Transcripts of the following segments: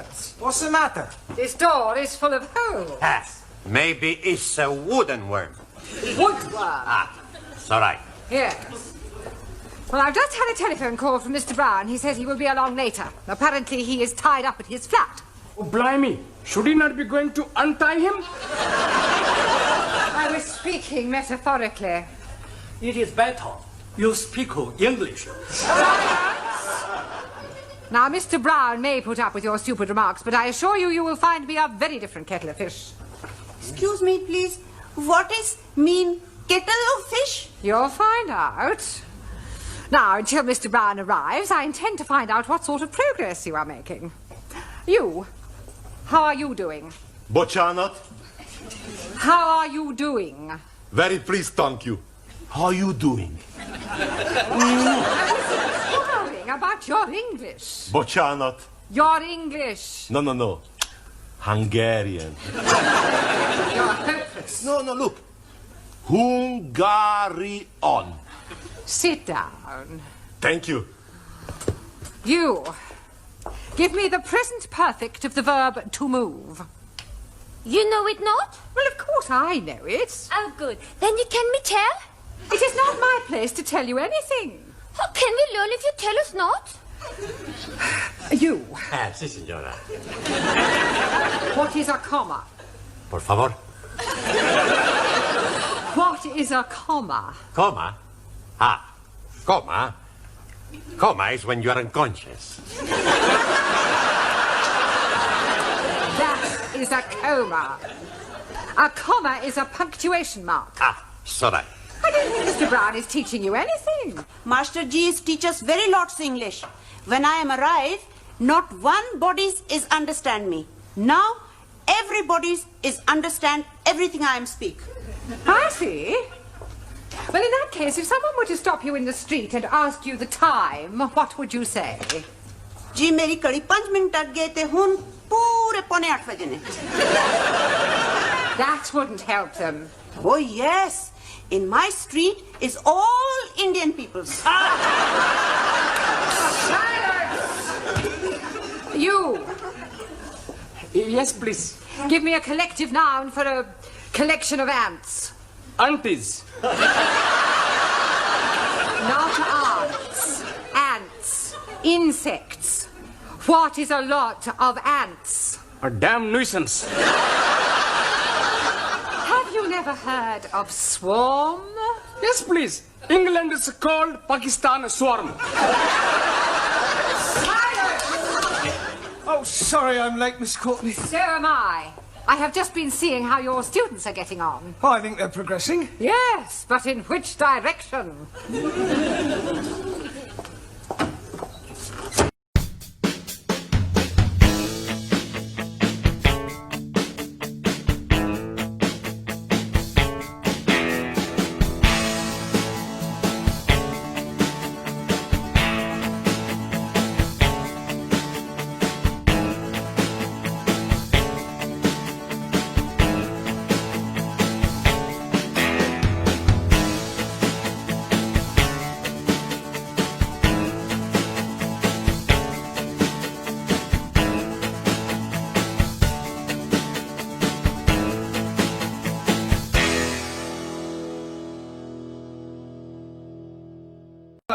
Silence! What's the matter? This door is full of holes. Yes. Maybe it's a wooden worm. Woodworm. Ah, it's all right. Yes. Well, I've just had a telephone call from Mr. Brown. He says he will be along later. Apparently, he is tied up at his flat. Oh, blimey. Should he not be going to untie him? I was speaking metaphorically. It is better you speak English. Now, Mr. Brown may put up with your stupid remarks, but I assure you, you will find me a very different kettle of fish. Excuse me, please. What is mean kettle of fish? You'll find out. Now, until Mr. Brown arrives, I intend to find out what sort of progress you are making. You, how are you doing? Boccianat, How are you doing? very pleased, thank you. How are you doing? Worrying about your English. Boccianat. Your English. No. Hungarian. You're hopeless. No, look. Hungarian. Sit down. Thank you. You, give me the present perfect of the verb to move. You know it not? Well, of course I know it. Oh, good. Then you can me tell? It is not my place to tell you anything. How can we learn if you tell us not? You, Sí, señora. what is a comma? Por favor. What is a comma? Coma. Ah, coma. Coma is when you are unconscious. That is a coma. A comma is a punctuation mark. Ah, it's all right. I don't think Mr. Brown is teaching you anything. Master G is teach us very lots English. When I am arrived, not one bodies is understand me. Now, everybody's is understand everything I am speak. I see. Well, in that case, if someone were to stop you in the street and ask you the time, what would you say? जी मेरी कड़ी 5 minute अट गए थे हुन पूरे 7:45 बजे ने. That wouldn't help them. Oh yes, in my street is all Indian peoples. Silence! You, Yes, please. give me a collective noun for a collection of ants. Aunties. Not ants. Ants. Insects. What is a lot of ants? A damn nuisance. Have you never heard of swarm? Yes, please. England is called Pakistan swarm. Oh, sorry I'm late, Miss Courtney. So am I. I have just been seeing how your students are getting on. Oh, I think they're progressing. Yes, but in which direction?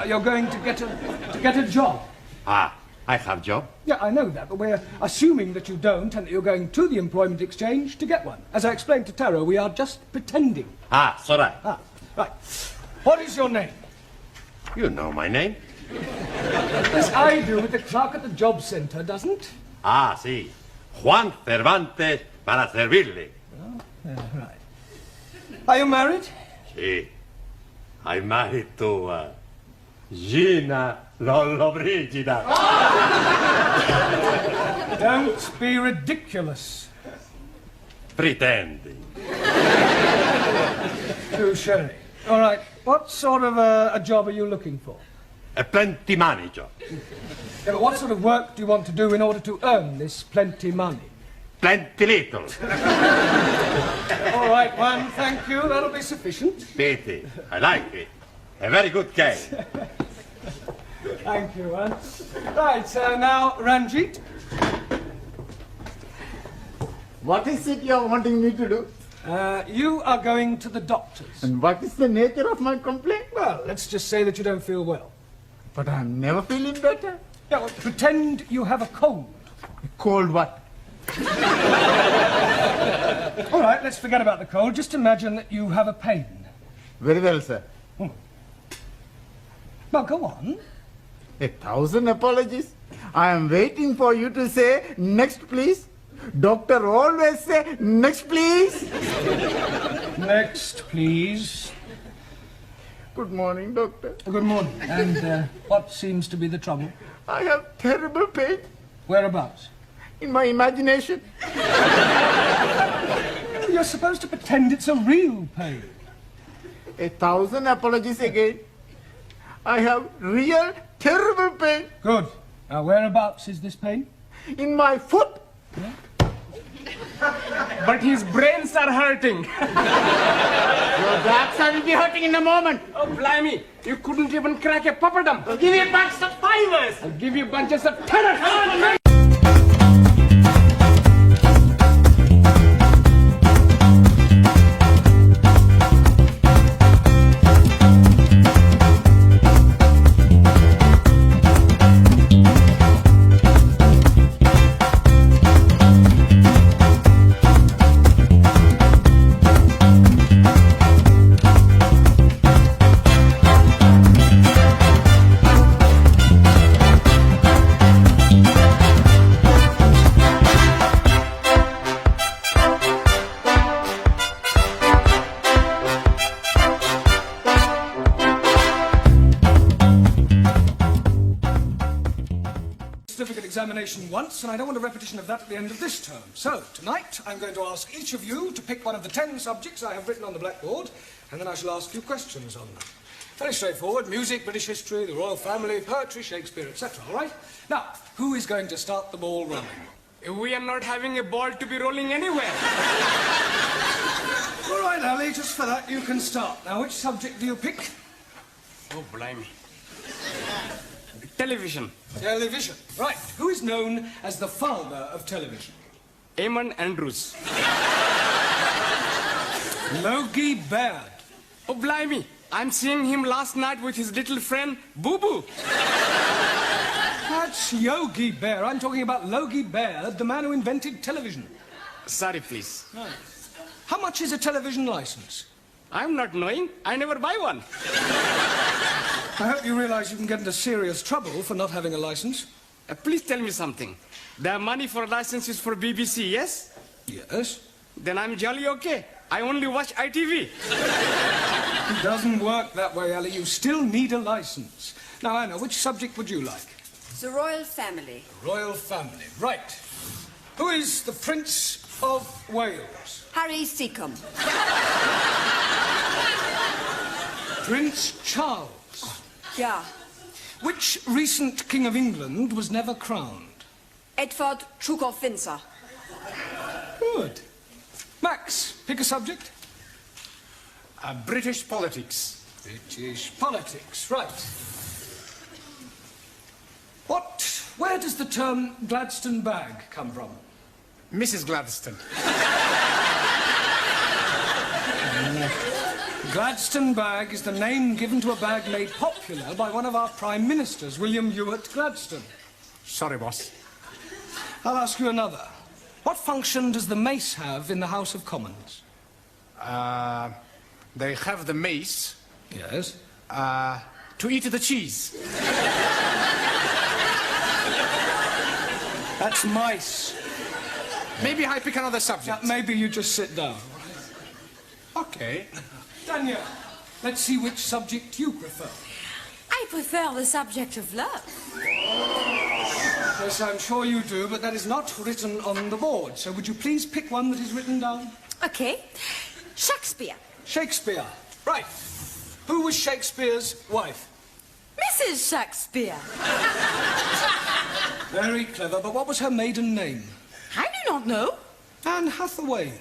You're going to get a job. Ah, I have job. Yeah, I know that, but we're assuming that you don't and that you're going to the employment exchange to get one. As I explained to Taro, we are just pretending. Ah, it's all right. Right. What is your name? You know my name. Yes, I do, but the clerk at the job centre doesn't. Ah, sí. Juan Cervantes para servirle. Right. Are you married? Sí. I'm married to Gina Lollobrigida. Don't be ridiculous. Pretending. Touché. All right. What sort of a job are you looking for? A plenty money job. Yeah, but what sort of work do you want to do in order to earn this plenty money? Plenty little. All right, one, thank you. That'll be sufficient. Pity. I like it. A very good game. Thank you, one. Right, so now, Ranjit, What is it you're wanting me to do? You are going to the doctor's. And what is the nature of my complaint? Well, let's just say that you don't feel well. But I'm never feeling better. Yeah, well, pretend you have a cold. Cold what? All right, let's forget about the cold. Just imagine that you have a pain. Very well, sir. Well, go on. 1,000 apologies. I am waiting for you to say, next please. Doctor always say, next please. Next, please. Good morning, doctor. Good morning. And what seems to be the trouble? I have terrible pain Whereabouts? in my imagination. You're supposed to pretend it's a real pain. 1,000 apologies again. I have real terrible pain Good. Now, whereabouts is this pain? in my foot. But his brains are hurting. Your backside will be hurting in a moment. Oh, blimey. You couldn't even crack a papadum. I'll give you a bunch of fivers. I'll give you bunches of tenor. Come on, Certificate examination once, and I don't want a repetition of that at the end of this term. So, tonight, I'm going to ask each of you to pick one of the 10 subjects I have written on the blackboard, and then I shall ask you questions on them. Very straightforward. Music, British history, the royal family, poetry, Shakespeare, etc. All right? Now, who is going to start the ball rolling? We are not having a ball to be rolling anywhere. All right, Ali, just for that, you can start. Now, which subject do you pick? Oh, blimey. Television. Television. Right. Who is known as the father of television? Eamon Andrews. Logie Baird. Oh, blimey. I'm seeing him last night with his little friend, Boo Boo. That's Yogi Bear. I'm talking about Logie Baird, the man who invented television. Sorry, please. How much is a television license? I'm not knowing. I never buy one. I hope you realize you can get into serious trouble for not having a license. Please tell me something. The money for license is for BBC, yes? Yes. Then I'm jolly okay. I only watch ITV. It doesn't work that way, Ali. You still need a license. Now, Anna, which subject would you like? The royal family. Royal family. Right. Who is the Prince of Wales? Harry Seacombe. Prince Charles. Yeah. Which recent King of England was never crowned? Edward Chukov-Windsor. Good. Max, pick a subject. British politics. British politics, right. Where does the term Gladstone bag come from? Mrs. Gladstone. Gladstone bag is the name given to a bag made popular by one of our prime ministers, William Ewart Gladstone. Sorry, boss. I'll ask you another. What function does the mace have in the House of Commons? They have the mace Yes. to eat the cheese. That's mice. Maybe I pick another subject. Maybe you just sit down. Okay. Daniel, let's see which subject you prefer. I prefer the subject of love. Yes, I'm sure you do, but that is not written on the board. So would you please pick one that is written down? Okay. Shakespeare. Shakespeare. Right. Who was Shakespeare's wife? Mrs. Shakespeare. Very clever, but what was her maiden name? I do not know. Anne Hathaway.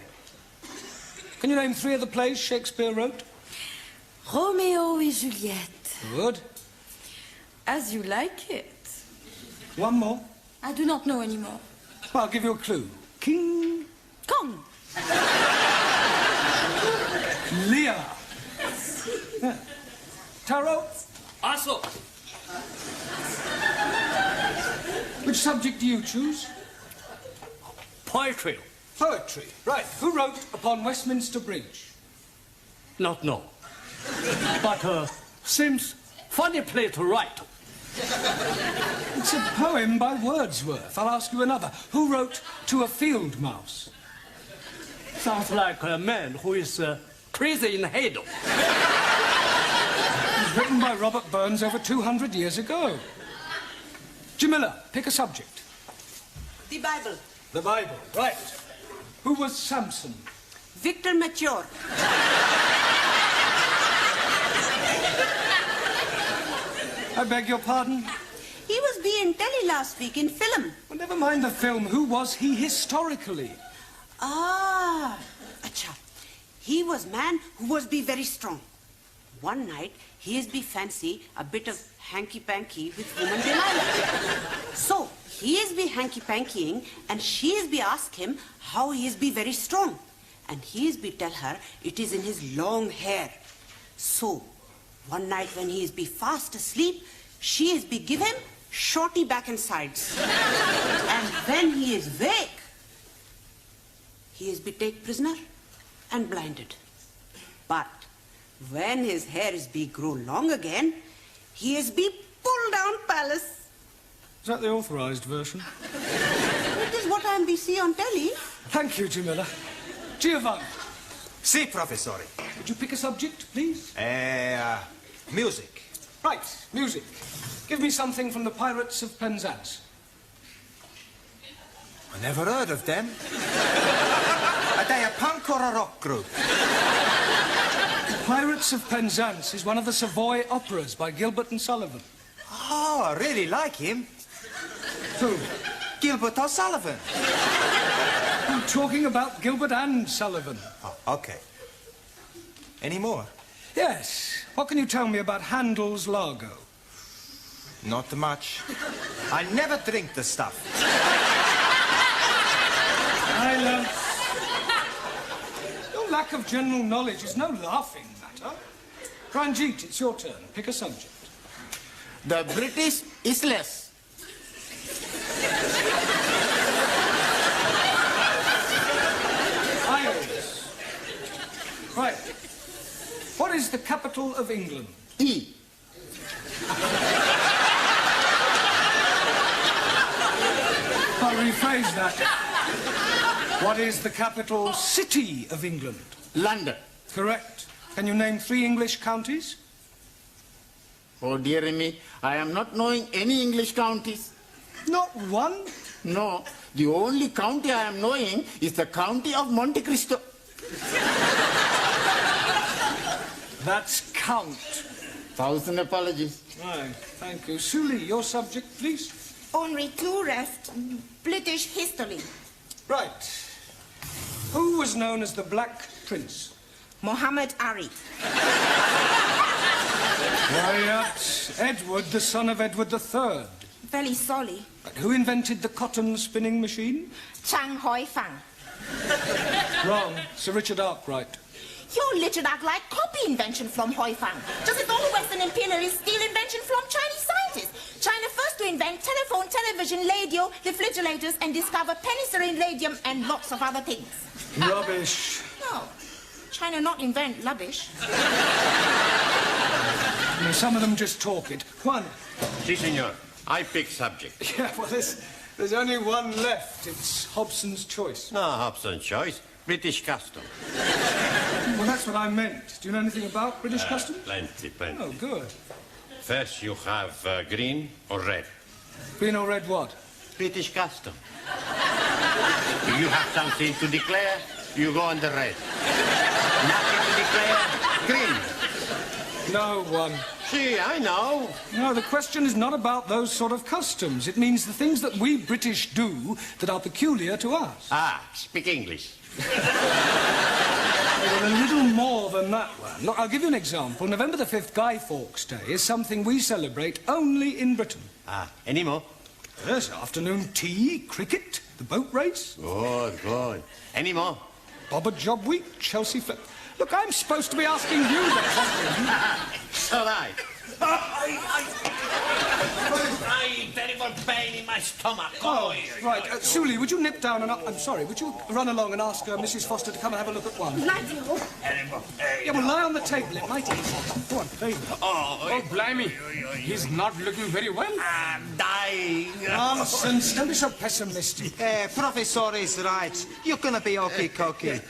Can you name 3 of the plays Shakespeare wrote? Romeo et Juliette. Good. As you like it. One more. I do not know anymore. Well, I'll give you a clue. King Kong. wrong. Lear. Yeah. Taro, Also, which subject do you choose? poetry. Poetry. Right. Who wrote Upon Westminster Bridge? Not know. But seems funny play to write. It's a poem by Wordsworth. I'll ask you another. Who wrote To a Field Mouse? Sounds like a man who is crazy in the head. It was written by Robert Burns over 200 years ago. Jamila, pick a subject. The Bible. The Bible. Right. Who was Samson? Victor Mature. I beg your pardon? He was being telly last week in film. Well, never mind the film. Who was he historically? Ah, acha. He was man who was be very strong. One night, he is be fancy a bit of hanky-panky with woman Delilah. So, he is be hanky-pankying and she is be ask him how he is be very strong. And he is be tell her it is in his long hair. So, one night when he is be fast asleep, she is be give him shorty back and sides. And when he is wake, he is be take prisoner and blinded. But when his hair is be grow long again, he is be pull down palace. Is that the authorised version? It is what I am be see on telly. Thank you, Jamila. Giovanni, Sì, professore. would you pick a subject, please? Music. Right, music. Give me something from the Pirates of Penzance. I never heard of them. Are they a punk or a rock group? Pirates of Penzance is one of the Savoy operas by Gilbert and Sullivan. Oh, I really like him. Who? Gilbert O'Sullivan. I'm talking about Gilbert and Sullivan. Oh, okay. Any more? Yes. What can you tell me about Handel's Largo? Not much. I never drink the stuff. Silence. Your lack of general knowledge is no laughing matter. Ranjit, it's your turn. Pick a subject. The British Isles. Isles. Right. What is the capital of England? E. I'll rephrase that. What is the capital city of England? London. Correct. Can you name 3 English counties? Oh, dear me, I am not knowing any English counties. Not one. No, the only county I am knowing is the county of Monte Cristo. That's count. 1,000 apologies. Right, thank you. Suli, your subject, please. Only 2 left. British history. Right. Who was known as the Black Prince? Muhammad Ali. Quiet. Edward, the son of Edward III. Very sorry. Right, who invented the cotton spinning machine? Chang Hoi Fang. Wrong. Sir Richard Arkwright. Your little act like copy invention from Hoi Fang. Just as all Western imperialists steal invention from Chinese scientists. China first to invent telephone, television, radio, refrigerators, and discover penicillin, radium, and lots of other things. Rubbish. No, China not invent rubbish. Some of them just talk it. Juan. Si, senor. I pick subject. Yeah, well, there's only one left. It's Hobson's choice. No, Hobson's choice. British custom. Well, that's what I meant. Do you know anything about British customs? Plenty. Oh, good. First you have green or red. Green or red what? British custom. If you have something to declare, you go on the red. Nothing to declare, green. No one. See, I know. No, the question is not about those sort of customs. It means the things that we British do that are peculiar to us. Ah, speak English. Well, a little more than that one. Look, I'll give you an example. November the 5th, Guy Fawkes Day, is something we celebrate only in Britain. Ah, any more? Yes, afternoon tea, cricket, the the boat race, Good, good. Any more? Bobber Job Week, Chelsea Flip. Look, I'm supposed to be asking you the question. So right. Terrible pain in my stomach. Oh, right. Sully, would you nip down and... I'm sorry, would you run along and ask Mrs. Foster to come and have a look at one? Radio. Terrible pain. Yeah, well, lie on the table. It might ease. Go on, baby. Oh, blimey. He's not looking very well. I'm dying. Nonsense. Don't be so pessimistic. Professor is right. You're gonna be okay, Cocky.